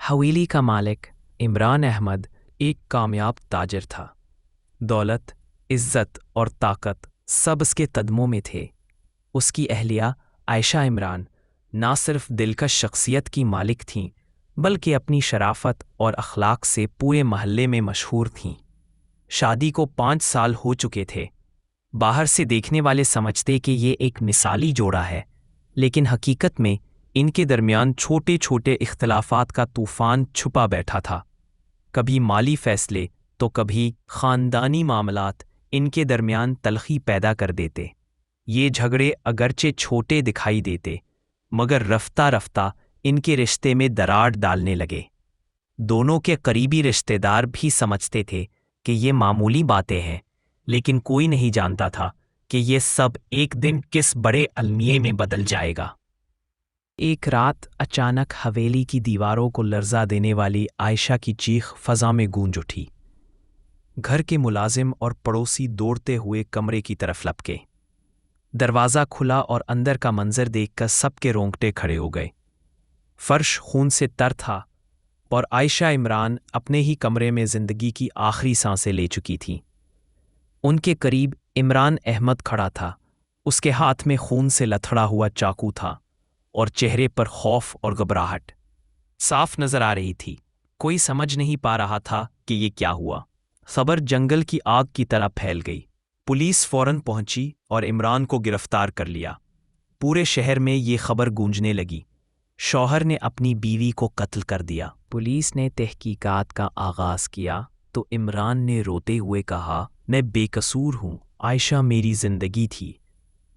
हवेली का मालिक इमरान अहमद एक कामयाब ताजिर था। दौलत, इज्जत और ताकत सब उसके कदमों में थे। उसकी अहलिया आयशा इमरान ना सिर्फ दिलकश शख्सियत की मालिक थीं, बल्कि अपनी शराफत और अखलाक से पूरे महल्ले में मशहूर थीं। शादी को 5 साल हो चुके थे। बाहर से देखने वाले समझते कि ये एक मिसाली जोड़ा है, लेकिन हकीकत में इनके दरमियान छोटे छोटे इख्तलाफात का तूफान छुपा बैठा था। कभी माली फैसले तो कभी ख़ानदानी मामलात इनके दरमियान तलखी पैदा कर देते। ये झगड़े अगरचे छोटे दिखाई देते, मगर रफ्ता रफ्ता इनके रिश्ते में दरार डालने लगे। दोनों के करीबी रिश्तेदार भी समझते थे कि ये मामूली बातें हैं, लेकिन कोई नहीं जानता था कि ये सब एक दिन किस बड़े अलमिए में बदल जाएगा। एक रात अचानक हवेली की दीवारों को लर्जा देने वाली आयशा की चीख फजा में गूंज उठी। घर के मुलाजिम और पड़ोसी दौड़ते हुए कमरे की तरफ लपके। दरवाज़ा खुला और अंदर का मंजर देखकर सबके रोंगटे खड़े हो गए। फर्श खून से तर था और आयशा इमरान अपने ही कमरे में जिंदगी की आखिरी सांसें ले चुकी थी। उनके करीब इमरान अहमद खड़ा था। उसके हाथ में खून से लथड़ा हुआ चाकू था और चेहरे पर खौफ और घबराहट साफ नजर आ रही थी। कोई समझ नहीं पा रहा था कि ये क्या हुआ। खबर जंगल की आग की तरह फैल गई। पुलिस फौरन पहुंची और इमरान को गिरफ्तार कर लिया। पूरे शहर में ये खबर गूंजने लगी, शौहर ने अपनी बीवी को कत्ल कर दिया। पुलिस ने तहकीकात का आगाज किया तो इमरान ने रोते हुए कहा, मैं बेकसूर हूँ, आयशा मेरी जिंदगी थी,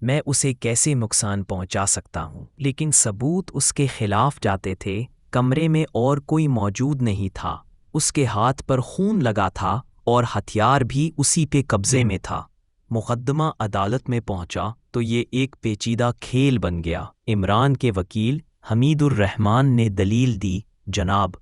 मैं उसे कैसे नुकसान पहुंचा सकता हूँ। लेकिन सबूत उसके खिलाफ जाते थे। कमरे में और कोई मौजूद नहीं था। उसके हाथ पर खून लगा था और हथियार भी उसी पे कब्जे में था। मुकदमा अदालत में पहुंचा तो ये एक पेचीदा खेल बन गया। इमरान के वकील हमीदुर रहमान ने दलील दी, जनाब,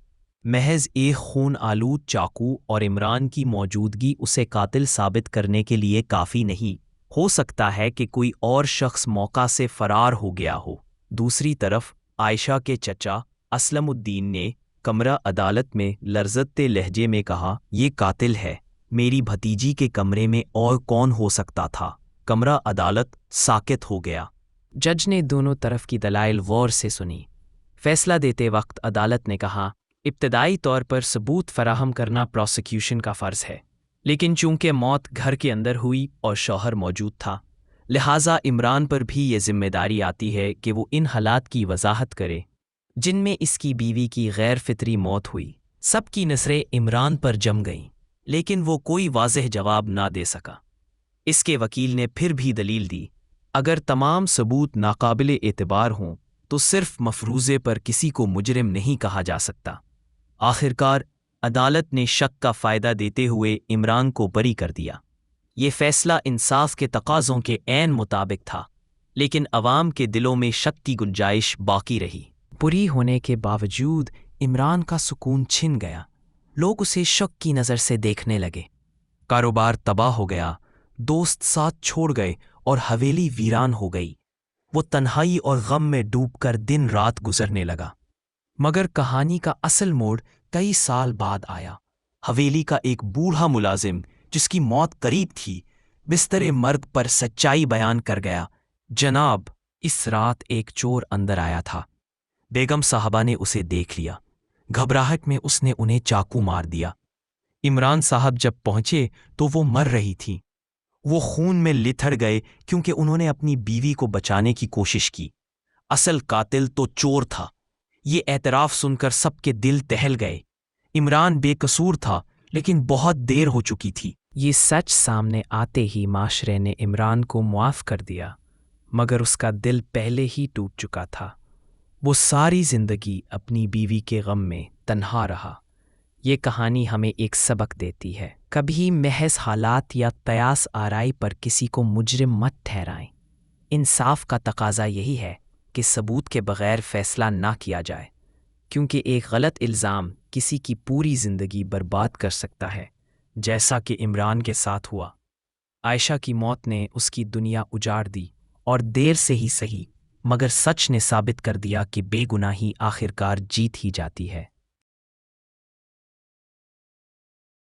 महज एक खून आलूद चाकू और इमरान की मौजूदगी उसे कातिल साबित करने के लिए काफ़ी नहीं। हो सकता है कि कोई और शख्स मौका से फरार हो गया हो। दूसरी तरफ आयशा के चचा असलमुद्दीन ने कमरा अदालत में लर्जते लहजे में कहा, ये कातिल है, मेरी भतीजी के कमरे में और कौन हो सकता था। कमरा अदालत साकित हो गया। जज ने दोनों तरफ की दलाइल गौर से सुनी। फैसला देते वक्त अदालत ने कहा, इब्तदाई तौर पर सबूत फराहम करना प्रोसिक्यूशन का फ़र्ज़ है, लेकिन चूंकि मौत घर के अंदर हुई और शौहर मौजूद था, लिहाजा इमरान पर भी ये जिम्मेदारी आती है कि वो इन हालात की वजाहत करे जिनमें इसकी बीवी की गैर फितरी मौत हुई। सबकी नज़रें इमरान पर जम गईं, लेकिन वो कोई वाज़ेह जवाब ना दे सका। इसके वकील ने फिर भी दलील दी, अगर तमाम सबूत नाकाबिले एतबार हों तो सिर्फ मफरूज़े पर किसी को मुजरिम नहीं कहा जा सकता। आखिरकार अदालत ने शक का फ़ायदा देते हुए इमरान को बरी कर दिया। ये फ़ैसला इंसाफ के तकाज़ों के ऐन मुताबिक था, लेकिन अवाम के दिलों में शक की गुंजाइश बाकी रही। बुरी होने के बावजूद इमरान का सुकून छिन गया। लोग उसे शक की नज़र से देखने लगे। कारोबार तबाह हो गया, दोस्त साथ छोड़ गए और हवेली वीरान हो गई। वो तन्हाई और गम में डूबकर दिन रात गुजरने लगा। मगर कहानी का असल मोड़ कई साल बाद आया। हवेली का एक बूढ़ा मुलाजिम जिसकी मौत करीब थी, बिस्तरे मर्द पर सच्चाई बयान कर गया, जनाब, इस रात एक चोर अंदर आया था। बेगम साहबा ने उसे देख लिया। घबराहट में उसने उन्हें चाकू मार दिया। इमरान साहब जब पहुंचे तो वो मर रही थी। वो खून में लिथड़ गए क्योंकि उन्होंने अपनी बीवी को बचाने की कोशिश की। असल कातिल तो चोर था। ये एतराफ़ सुनकर सबके दिल दहल गए। इमरान बेकसूर था, लेकिन बहुत देर हो चुकी थी। ये सच सामने आते ही माशरे ने इमरान को मुआफ़ कर दिया, मगर उसका दिल पहले ही टूट चुका था। वो सारी ज़िंदगी अपनी बीवी के गम में तन्हा रहा। ये कहानी हमें एक सबक देती है, कभी महज हालात या कयास आराई पर किसी को मुजरिम मत ठहराएं। इंसाफ का तकाजा यही है कि सबूत के बगैर फ़ैसला ना किया जाए, क्योंकि एक गलत इल्ज़ाम किसी की पूरी ज़िंदगी बर्बाद कर सकता है, जैसा कि इमरान के साथ हुआ। आयशा की मौत ने उसकी दुनिया उजाड़ दी और देर से ही सही, मगर सच ने साबित कर दिया कि बेगुनाही आखिरकार जीत ही जाती है।